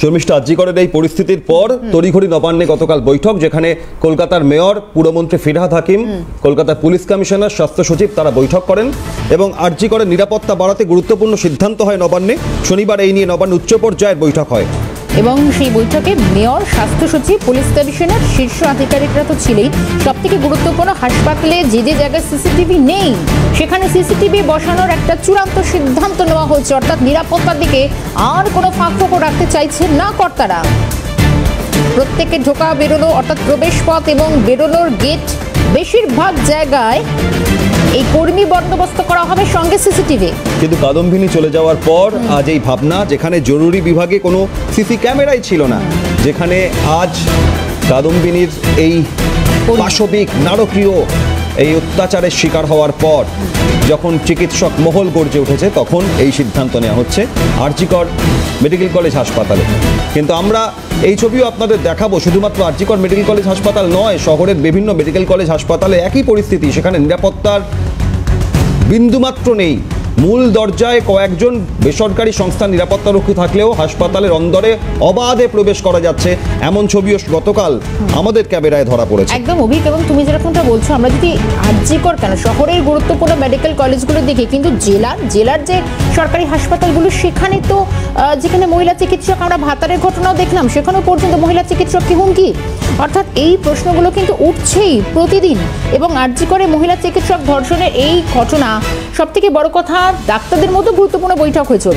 শর্মিষ্ঠা, আজিকরের এই পরিস্থিতির পর তড়িঘড়ি নবান্নে গতকাল বৈঠক, যেখানে কলকাতার মেয়র, পুরমন্ত্রী ফিরহাদ হাকিম, কলকাতার পুলিশ কমিশনার, স্বাস্থ্য সচিব তারা বৈঠক করেন এবং আজিকরের নিরাপত্তা বাড়াতে গুরুত্বপূর্ণ সিদ্ধান্ত হয় নবান্নে। শনিবার এই নিয়ে নবান্ন উচ্চ পর্যায়ের বৈঠক হয় এবং সেই বৈঠকে মেয়র, স্বাস্থ্য সচিব, পুলিশ কমিশনার, শীর্ষ আধিকারিকরা তো ছিলেই। সব থেকে গুরুত্বপূর্ণ, হাসপাতালে যে যে জায়গায় সিসিটিভি নেই সেখানে সিসিটিভি বসানোর একটা চূড়ান্ত সিদ্ধান্ত নেওয়া হয়েছে। অর্থাৎ নিরাপত্তার দিকে আর কোনো ফাঁকফোকর রাখতে চাইছেন না কর্তারা। প্রত্যেকে ঢোকা বেরোনো অর্থাৎ প্রবেশ পথ এবং বেরোনোর গেট বেশিরভাগ জায়গায় এই কর্মী বন্দোবস্ত করা হবে, সঙ্গে সিসিটিভি। কিন্তু কাদম্বিনী চলে যাওয়ার পর আজ এই ভাবনা, যেখানে জরুরি বিভাগে কোনো সিসি ক্যামেরাই ছিল না, যেখানে আজ কাদম্বিনীর এই পাশবিক নারকীয় এই অত্যাচারের শিকার হওয়ার পর যখন চিকিৎসক মহল গর্জে উঠেছে, তখন এই সিদ্ধান্ত নেওয়া হচ্ছে আরজিকর মেডিকেল কলেজ হাসপাতালে। কিন্তু আমরা এই ছবিও আপনাদের দেখাবো। শুধুমাত্র আরজিকর মেডিকেল কলেজ হাসপাতাল নয়, শহরের বিভিন্ন মেডিকেল কলেজ হাসপাতালে একই পরিস্থিতি। সেখানে নিরাপত্তার বিন্দুমাত্র নেই। মূল দরজায় কয়েকজন বেসরকারি সংস্থার নিরাপত্তারক্ষী থাকলেও হাসপাতালের অন্দরে অবাধে প্রবেশ করা যাচ্ছে, এমন ছবিও গতকাল আমাদের ক্যামেরায় ধরা পড়েছে। একদম অভিক, এবং তুমি যেরকমটা বলছো, আমরা যদি আরজিকর কেন শহরের গুরুত্বপূর্ণ মেডিকেল কলেজগুলো দেখি, কিন্তু জেলার যে সরকারি হাসপাতালগুলো সেখানে তো যেখানে মহিলা চিকিৎসক, আমরা ভাতারের ঘটনাও দেখলাম, সেখানেও পর্যন্ত মহিলা চিকিৎসককে হুমকি। অর্থাৎ এই প্রশ্নগুলো কিন্তু উঠছেই প্রতিদিন। এবং আরজিকরে মহিলা চিকিৎসক ধর্ষণের এই ঘটনা, সব থেকে বড় কথা, ডাক্তারদের মধ্যে গুরুত্বপূর্ণ বৈঠক হয়েছে।